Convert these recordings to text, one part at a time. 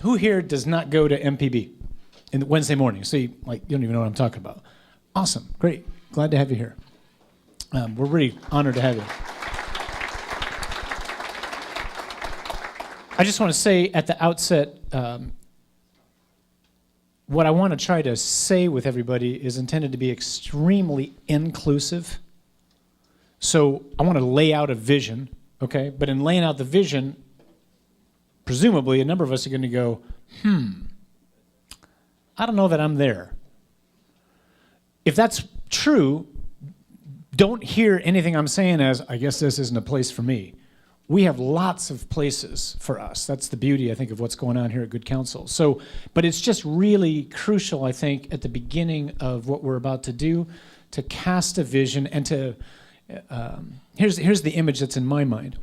Who here does not go to MPB in the Wednesday morning? So you don't even know what I'm talking about. Awesome, great, glad to have you here. We're really honored to have you. I just want to say at the outset, what I want to try to say with everybody is intended to be extremely inclusive. So I want to lay out a vision, okay? But in laying out the vision, presumably a number of us are going to go, I don't know that I'm there. If that's true, don't hear anything I'm saying as, I guess this isn't a place for me. We have lots of places for us. That's the beauty, I think, of what's going on here at Good Counsel. So, but it's just really crucial, I think, at the beginning of what we're about to do, to cast a vision and to, here's the image that's in my mind.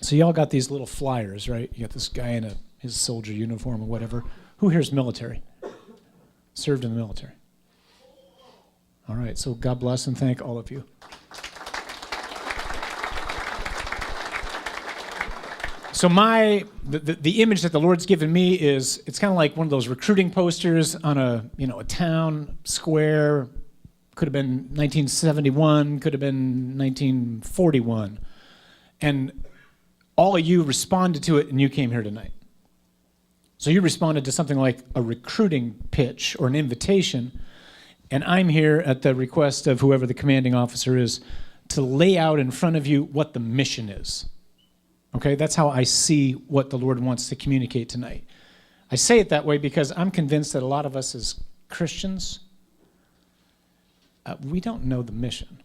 So y'all got these little flyers, right? You got this guy in his soldier uniform or whatever. Who here's military? Served in the military. All right, so God bless and thank all of you. So the image that the Lord's given me is, it's kind of like one of those recruiting posters on a town square. Could have been 1971, could have been 1941. And all of you responded to it and you came here tonight. So you responded to something like a recruiting pitch or an invitation, and I'm here at the request of whoever the commanding officer is to lay out in front of you what the mission is. Okay, that's how I see what the Lord wants to communicate tonight. I say it that way because I'm convinced that a lot of us as Christians, we don't know the mission.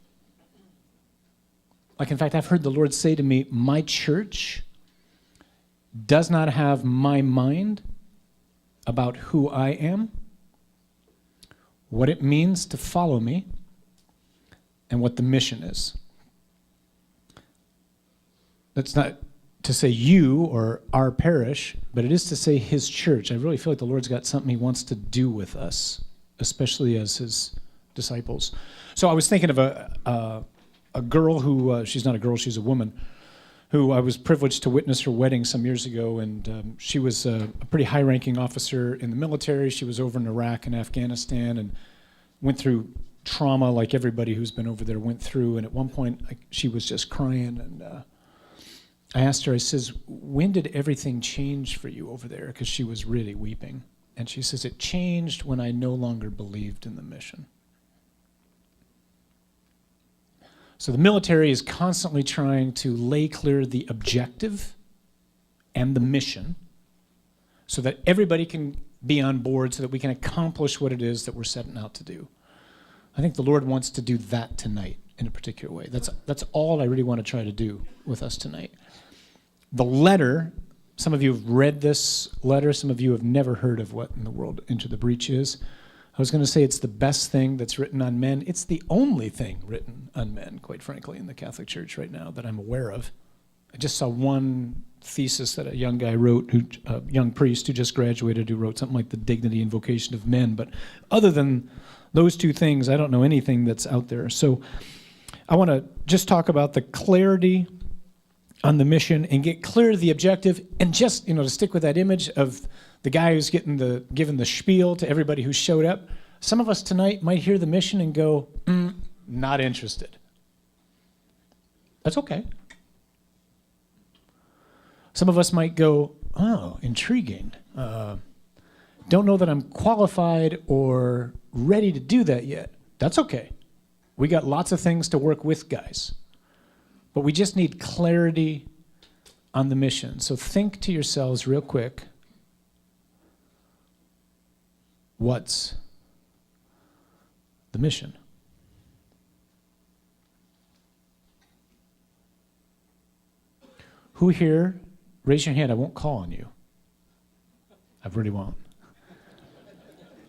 Like, in fact, I've heard the Lord say to me, my church does not have my mind about who I am, what it means to follow me, and what the mission is. That's not to say you or our parish, but it is to say his church. I really feel like the Lord's got something he wants to do with us, especially as his disciples. So I was thinking of a girl who, she's not a girl, she's a woman, who I was privileged to witness her wedding some years ago, and she was a pretty high-ranking officer in the military. She was over in Iraq and Afghanistan and went through trauma like everybody who's been over there went through, and at one point she was just crying, and I asked her, I says, when did everything change for you over there? Because she was really weeping. And she says, it changed when I no longer believed in the mission. So the military is constantly trying to lay clear the objective and the mission so that everybody can be on board so that we can accomplish what it is that we're setting out to do. I think the Lord wants to do that tonight in a particular way. That's all I really want to try to do with us tonight. The letter, some of you have read this letter, some of you have never heard of what in the world Into the Breach is. I was going to say it's the best thing that's written on men. It's the only thing written on men, quite frankly, in the Catholic Church right now that I'm aware of. I just saw one thesis that a young guy wrote, a young priest who just graduated, who wrote something like The Dignity and Vocation of Men. But other than those two things, I don't know anything that's out there. So I want to just talk about the clarity on the mission and get clear to the objective, and just, to stick with that image of the guy who's given the spiel to everybody who showed up. Some of us tonight might hear the mission and go, not interested. That's okay. Some of us might go, oh, intriguing. Don't know that I'm qualified or ready to do that yet. That's okay. We got lots of things to work with, guys. But we just need clarity on the mission. So think to yourselves real quick, what's the mission? Who here, raise your hand, I won't call on you. I really won't.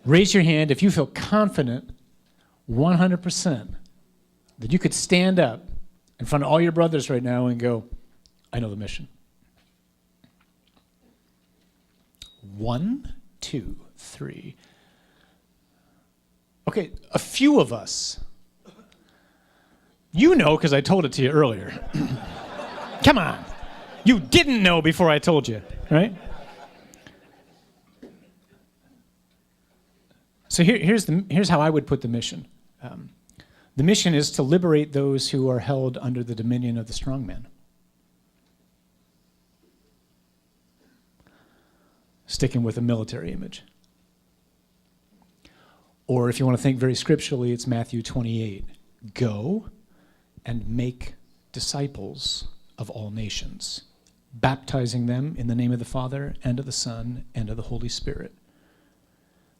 Raise your hand if you feel confident 100% that you could stand up in front of all your brothers right now and go, I know the mission. 1, 2, 3. Okay, a few of us. You know because I told it to you earlier. Come on. You didn't know before I told you, right? So here's how I would put the mission. The mission is to liberate those who are held under the dominion of the strongman. Sticking with a military image. Or if you want to think very scripturally, it's Matthew 28. Go and make disciples of all nations, baptizing them in the name of the Father and of the Son and of the Holy Spirit.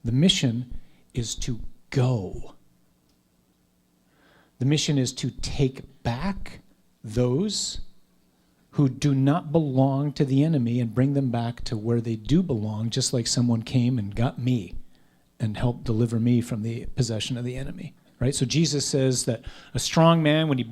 The mission is to go. The mission is to take back those who do not belong to the enemy and bring them back to where they do belong, just like someone came and got me and helped deliver me from the possession of the enemy, right? So Jesus says that a strong man, when he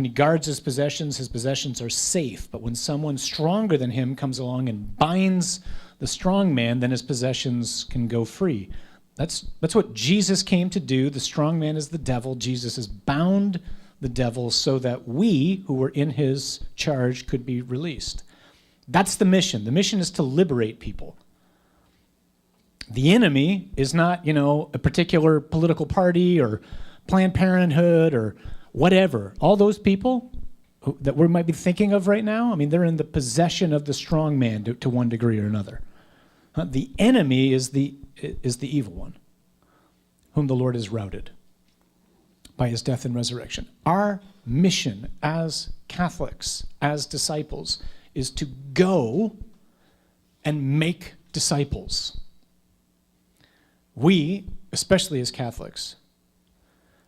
guards his possessions are safe. But when someone stronger than him comes along and binds the strong man, then his possessions can go free. That's what Jesus came to do. The strong man is the devil. Jesus has bound the devil so that we, who were in his charge, could be released. That's the mission. The mission is to liberate people. The enemy is not, a particular political party or Planned Parenthood or whatever. All those people that we might be thinking of right now, they're in the possession of the strong man to one degree or another. The enemy is the evil one, whom the Lord has routed by his death and resurrection. Our mission as Catholics, as disciples, is to go and make disciples. We, especially as Catholics,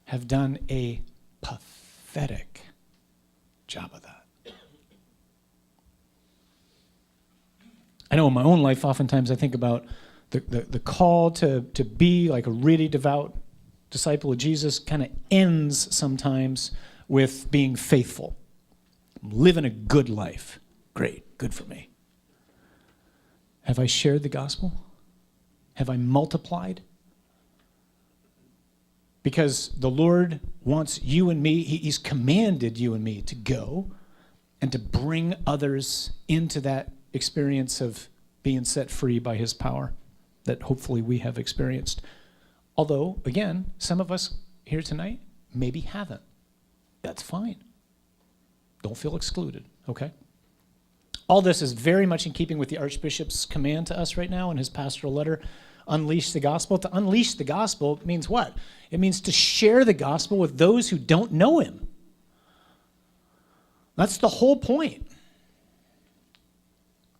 have done a pathetic job of that. I know in my own life, oftentimes I think about the call to be like a really devout disciple of Jesus kind of ends sometimes with being faithful, living a good life. Great, good for me. Have I shared the gospel? Have I multiplied? Because the Lord wants you and me, he's commanded you and me to go and to bring others into that experience of being set free by his power that hopefully we have experienced. Although, again, some of us here tonight maybe haven't. That's fine. Don't feel excluded, okay? All this is very much in keeping with the Archbishop's command to us right now in his pastoral letter, unleash the gospel. To unleash the gospel means what? It means to share the gospel with those who don't know him. That's the whole point.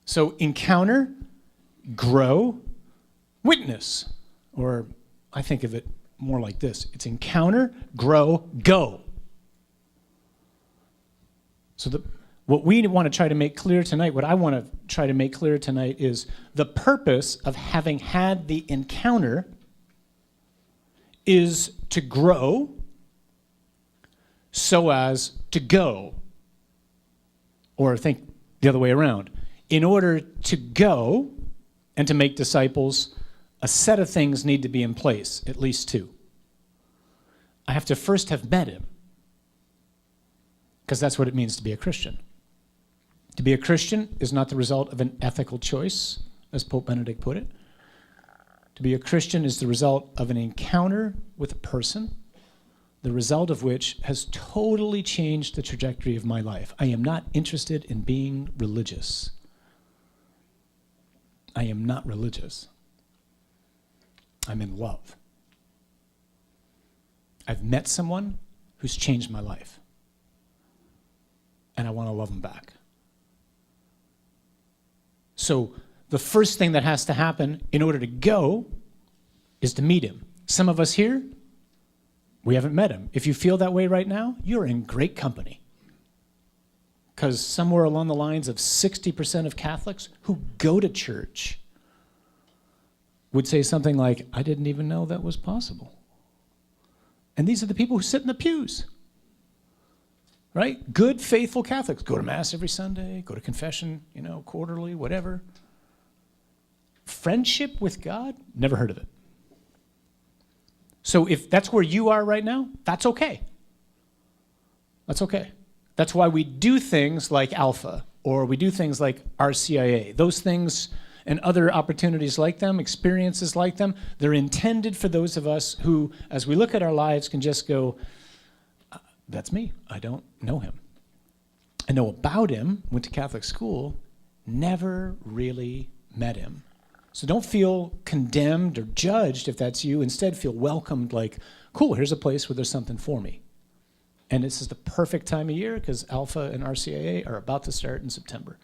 So encounter, grow, witness. Or I think of it more like this. It's encounter, grow, go. So what we want to try to make clear tonight, what I want to try to make clear tonight is the purpose of having had the encounter is to grow so as to go. Or think the other way around. In order to go and to make disciples, a set of things need to be in place, at least two. I have to first have met him, because that's what it means to be a Christian. To be a Christian is not the result of an ethical choice, as Pope Benedict put it. To be a Christian is the result of an encounter with a person, the result of which has totally changed the trajectory of my life. I am not interested in being religious. I am not religious. I'm in love. I've met someone who's changed my life, and I want to love them back. So the first thing that has to happen in order to go is to meet him. Some of us here, we haven't met him. If you feel that way right now, you're in great company. Because somewhere along the lines of 60% of Catholics who go to church would say something like, I didn't even know that was possible. And these are the people who sit in the pews. Right? Good, faithful Catholics. Go to Mass every Sunday, go to confession, quarterly, whatever. Friendship with God? Never heard of it. So if that's where you are right now, that's okay. That's okay. That's why we do things like Alpha, or we do things like RCIA. Those things and other opportunities like them, experiences like them, they're intended for those of us who, as we look at our lives, can just go, that's me. I don't know him. I know about him, went to Catholic school, never really met him. So don't feel condemned or judged if that's you. Instead, feel welcomed, like, cool, here's a place where there's something for me. And this is the perfect time of year because Alpha and RCIA are about to start in September.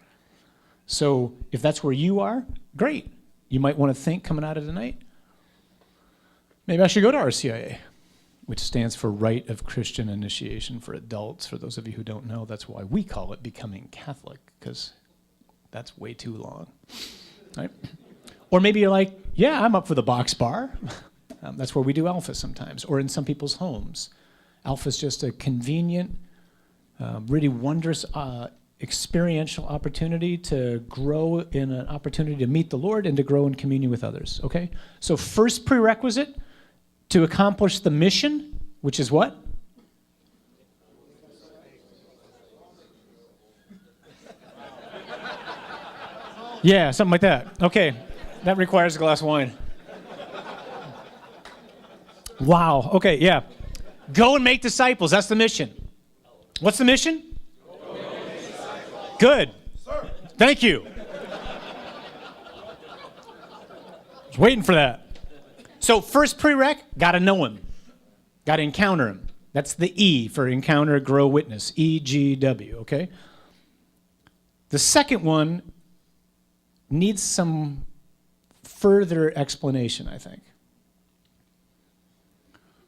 So if that's where you are, great. You might want to think coming out of tonight, maybe I should go to RCIA, which stands for Rite of Christian Initiation for Adults. For those of you who don't know, that's why we call it Becoming Catholic, because that's way too long, right? Or maybe you're like, yeah, I'm up for the box bar. That's where we do Alpha sometimes, or in some people's homes. Alpha is just a convenient, really wondrous experiential opportunity to grow in an opportunity to meet the Lord and to grow in communion with others, okay? So first prerequisite to accomplish the mission, which is what? Yeah, something like that. Okay, that requires a glass of wine. Wow, okay, yeah. Go and make disciples, that's the mission. What's the mission? Go and make disciples. Good. Sir. Thank you. I was waiting for that. So first prereq, got to know him. Got to encounter him. That's the E for encounter, grow, witness. EGW, okay? The second one needs some further explanation, I think.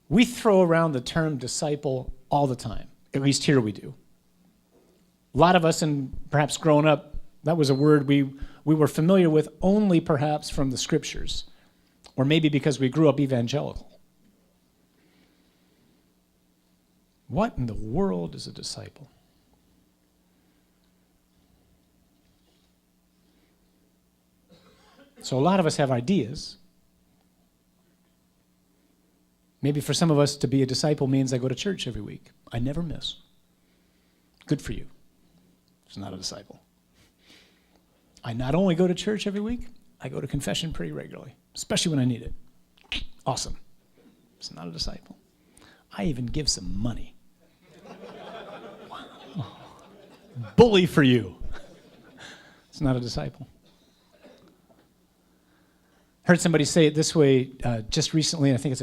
We throw around the term disciple all the time. At least here we do. A lot of us, and perhaps growing up, that was a word we were familiar with only perhaps from the scriptures, or maybe because we grew up evangelical. What in the world is a disciple? So a lot of us have ideas. Maybe for some of us, to be a disciple means I go to church every week. I never miss. Good for you. It's not a disciple. I not only go to church every week, I go to confession pretty regularly, especially when I need it. Awesome. It's not a disciple. I even give some money. Wow. Bully for you. It's not a disciple. Heard somebody say it this way just recently, and I think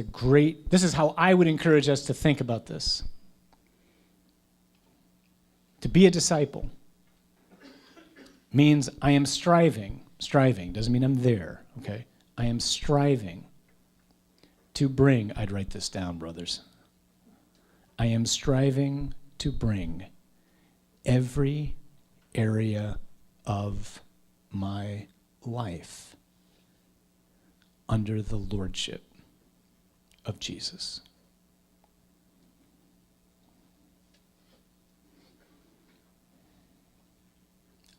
this is how I would encourage us to think about this. To be a disciple means I am striving doesn't mean I'm there, okay? I am striving to bring, I'd write this down, brothers. I am striving to bring every area of my life under the lordship of Jesus.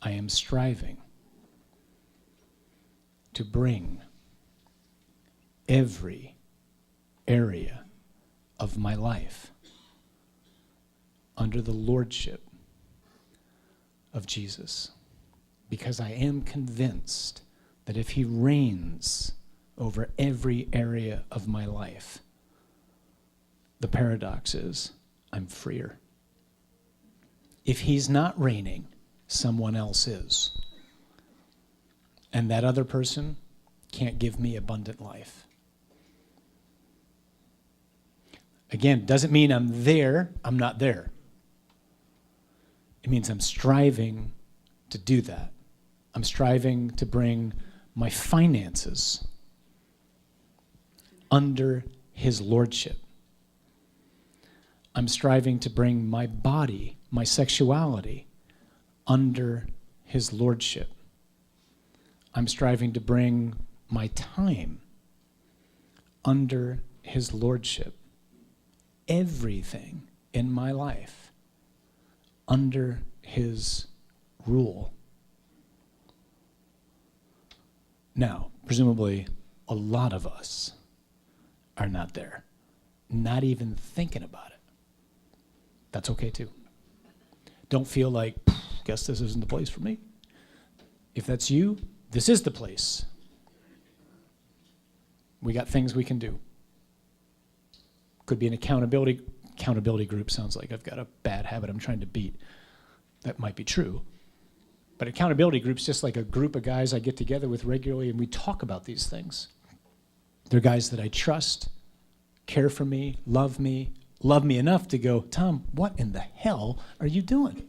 I am striving to bring every area of my life under the lordship of Jesus, because I am convinced that if he reigns over every area of my life, the paradox is I'm freer. If he's not reigning, someone else is. And that other person can't give me abundant life. Again, doesn't mean I'm there, I'm not there. It means I'm striving to do that. I'm striving to bring my finances under his lordship. I'm striving to bring my body, my sexuality, under his lordship. I'm striving to bring my time under his lordship. Everything in my life under his rule. Now, presumably, a lot of us are not there. not even thinking about it, that's okay too. Don't feel like, guess this isn't the place for me. If that's you, this is the place. We got things we can do. Could be an accountability group. Sounds like I've got a bad habit I'm trying to beat. That might be true. But accountability group's just like a group of guys I get together with regularly, and we talk about these things. They're guys that I trust, care for me, love me enough to go, Tom, what in the hell are you doing?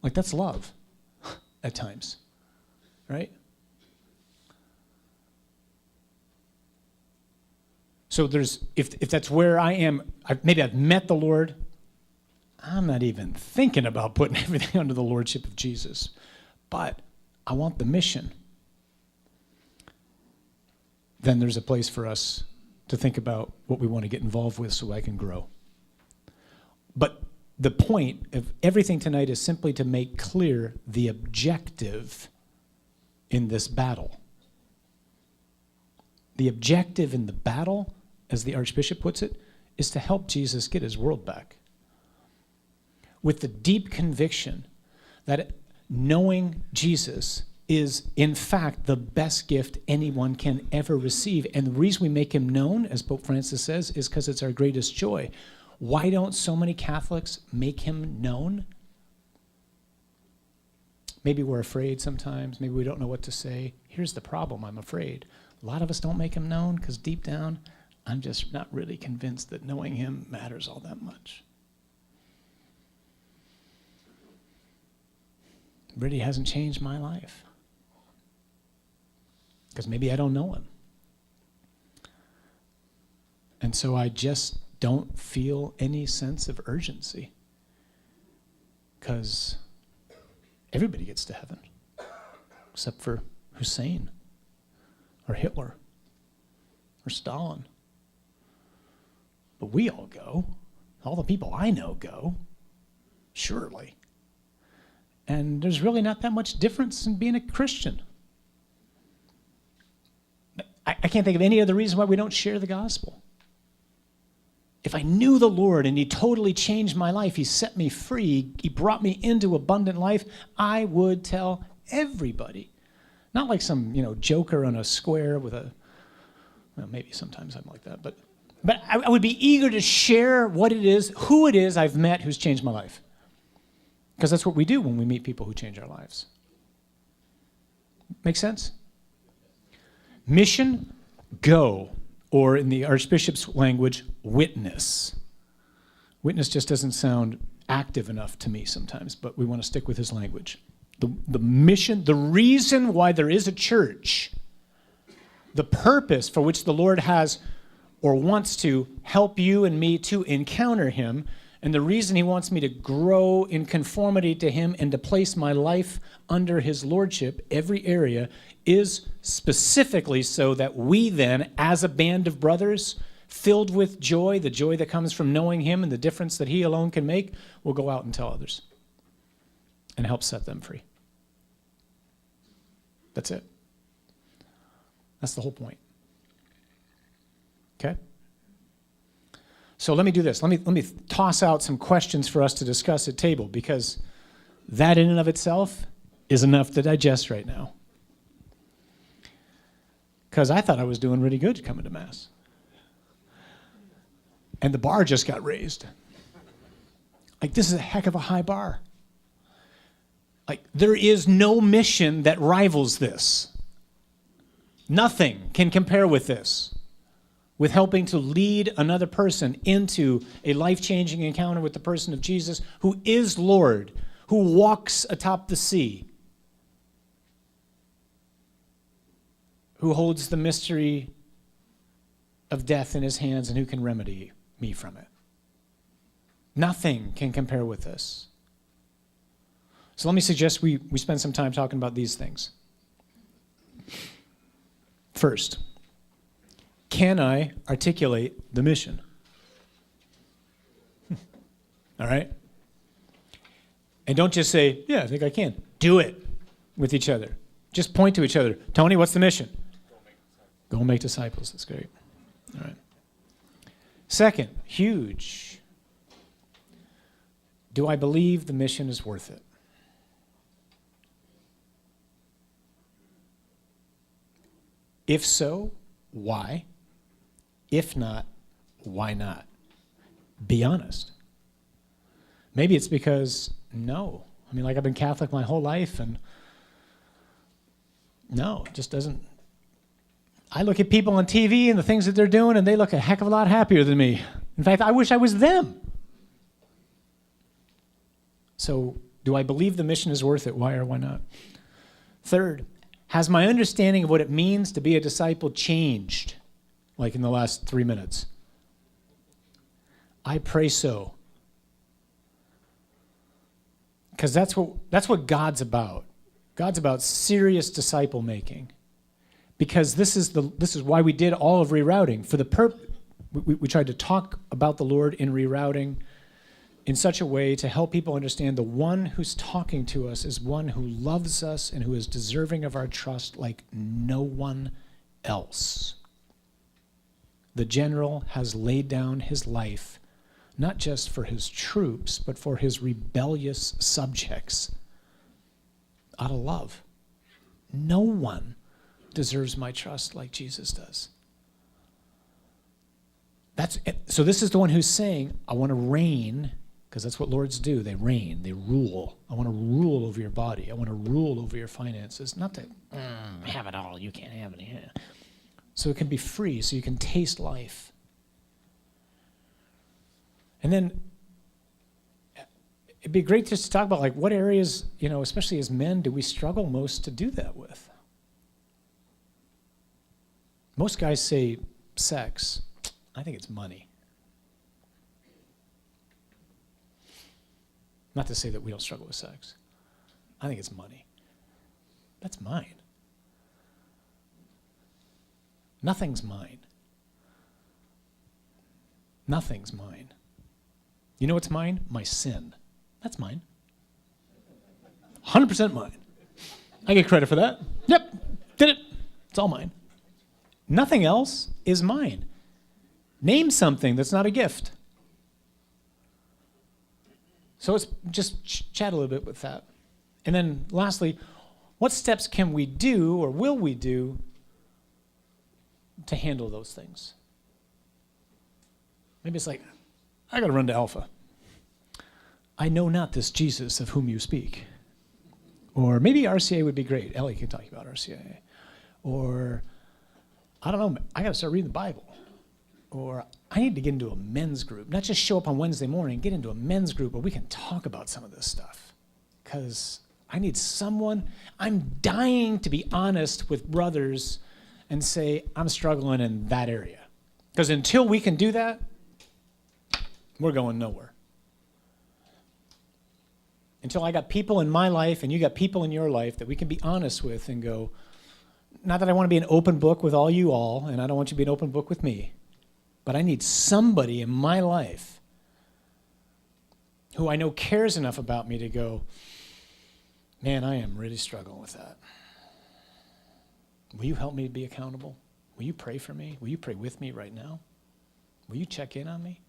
Like, that's love at times, right? So if that's where I am, maybe I've met the Lord, I'm not even thinking about putting everything under the lordship of Jesus, but I want the mission. Then there's a place for us to think about what we want to get involved with so I can grow. But the point of everything tonight is simply to make clear the objective in this battle. The objective in the battle, as the Archbishop puts it, is to help Jesus get his world back. With the deep conviction that knowing Jesus is, in fact, the best gift anyone can ever receive. And the reason we make him known, as Pope Francis says, is because it's our greatest joy. Why don't so many Catholics make him known? Maybe we're afraid sometimes. Maybe we don't know what to say. Here's the problem, I'm afraid. A lot of us don't make him known because deep down, I'm just not really convinced that knowing him matters all that much. Really hasn't changed my life. Because maybe I don't know him. And so I just don't feel any sense of urgency. Because everybody gets to heaven. Except for Hussein. Or Hitler. Or Stalin. But we all go. All the people I know go. Surely. And there's really not that much difference in being a Christian. I can't think of any other reason why we don't share the gospel. If I knew the Lord and he totally changed my life, he set me free, he brought me into abundant life, I would tell everybody. Not like some, joker on a square with well, maybe sometimes I'm like that, but I would be eager to share what it is, who it is I've met who's changed my life. Because that's what we do when we meet people who change our lives. Make sense? Mission, go. Or in the Archbishop's language, witness. Witness just doesn't sound active enough to me sometimes, but we want to stick with his language. The mission, the reason why there is a church, the purpose for which the Lord has or wants to help you and me to encounter him, and the reason he wants me to grow in conformity to him and to place my life under his lordship, every area, is specifically so that we then, as a band of brothers, filled with joy, the joy that comes from knowing him and the difference that he alone can make, will go out and tell others and help set them free. That's it. That's the whole point. Okay? So let me do this. Let me toss out some questions for us to discuss at table, because that in and of itself is enough to digest right now. Because I thought I was doing really good coming to Mass. And the bar just got raised. Like, this is a heck of a high bar. Like, there is no mission that rivals this. Nothing can compare with this. With helping to lead another person into a life-changing encounter with the person of Jesus, who is Lord, who walks atop the sea, who holds the mystery of death in his hands and who can remedy me from it. Nothing can compare with this. So let me suggest we spend some time talking about these things. First, can I articulate the mission? All right? And don't just say, yeah, I think I can. Do it with each other. Just point to each other. Tony, what's the mission? Go make disciples. That's great. All right. Second, huge. Do I believe the mission is worth it? If so, why? If not, why not? Be honest. Maybe it's because no. I mean, like I've been Catholic my whole life and no, it just doesn't. I look at people on TV and the things that they're doing and they look a heck of a lot happier than me. In fact, I wish I was them. So, do I believe the mission is worth it? Why or why not? Third, has my understanding of what it means to be a disciple changed, like in the last 3 minutes? I pray so. Because that's what God's about. God's about serious disciple making. Because this is why we did all of rerouting. For the we tried to talk about the Lord in rerouting in such a way to help people understand the one who's talking to us is one who loves us and who is deserving of our trust like no one else. The general has laid down his life not just for his troops, but for his rebellious subjects out of love. No one deserves my trust like Jesus does. So this is the one who's saying, I want to reign, because that's what lords do. They reign, they rule. I want to rule over your body. I want to rule over your finances. Not to have it all, you can't have it. Yeah. So it can be free, so you can taste life. And then it'd be great just to talk about like what areas, especially as men, do we struggle most to do that with? Most guys say sex. I think it's money. Not to say that we don't struggle with sex. I think it's money. That's mine. Nothing's mine. Nothing's mine. You know what's mine? My sin. That's mine. 100% mine. I get credit for that. Yep, did it. It's all mine. Nothing else is mine. Name something that's not a gift. So let's just chat a little bit with that. And then lastly, what steps can we do or will we do to handle those things? Maybe it's like, I got to run to Alpha. I know not this Jesus of whom you speak. Or maybe RCA would be great. Ellie can talk about RCA. Or, I don't know, I got to start reading the Bible. Or I need to get into a men's group. Not just show up on Wednesday morning, get into a men's group where we can talk about some of this stuff. Because I need someone, I'm dying to be honest with brothers and say, I'm struggling in that area. Because until we can do that, we're going nowhere. Until I got people in my life and you got people in your life that we can be honest with and go, not that I want to be an open book with all you all, and I don't want you to be an open book with me, but I need somebody in my life who I know cares enough about me to go, man, I am really struggling with that. Will you help me to be accountable? Will you pray for me? Will you pray with me right now? Will you check in on me?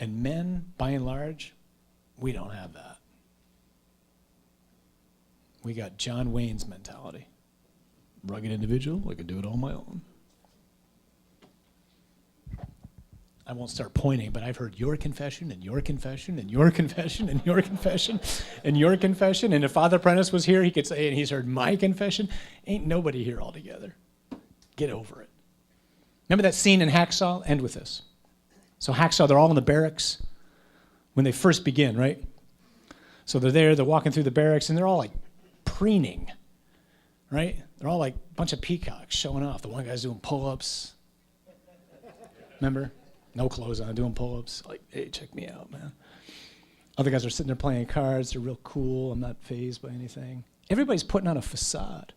And men, by and large, we don't have that. We got John Wayne's mentality. Rugged individual, I can do it on my own. I won't start pointing, but I've heard your confession and your confession and your confession and your confession and your confession. And if Father Prentice was here, he could say, and he's heard my confession. Ain't nobody here all together. Get over it. Remember that scene in Hacksaw? I'll end with this. So Hacksaw, they're all in the barracks when they first begin, right? So they're there, they're walking through the barracks, and they're all like preening, right? They're all like a bunch of peacocks showing off. The one guy's doing pull-ups. Remember? No clothes on, doing pull-ups. Like, hey, check me out, man. Other guys are sitting there playing cards. They're real cool. I'm not fazed by anything. Everybody's putting on a facade.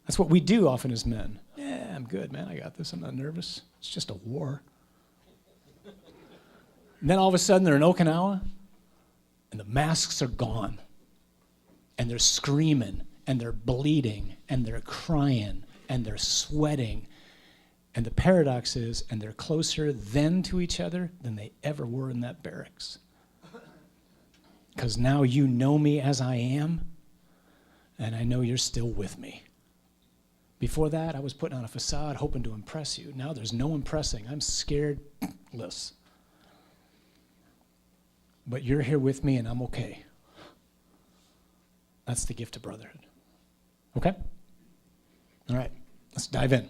That's what we do often as men. Yeah, I'm good, man. I got this. I'm not nervous. It's just a war. And then all of a sudden they're in Okinawa, and the masks are gone. And they're screaming, and they're bleeding, and they're crying, and they're sweating. And the paradox is, and they're closer then to each other than they ever were in that barracks. Because now you know me as I am, and I know you're still with me. Before that, I was putting on a facade, hoping to impress you. Now there's no impressing. I'm scaredless. But you're here with me, and I'm okay. That's the gift of brotherhood. Okay? All right, let's dive in.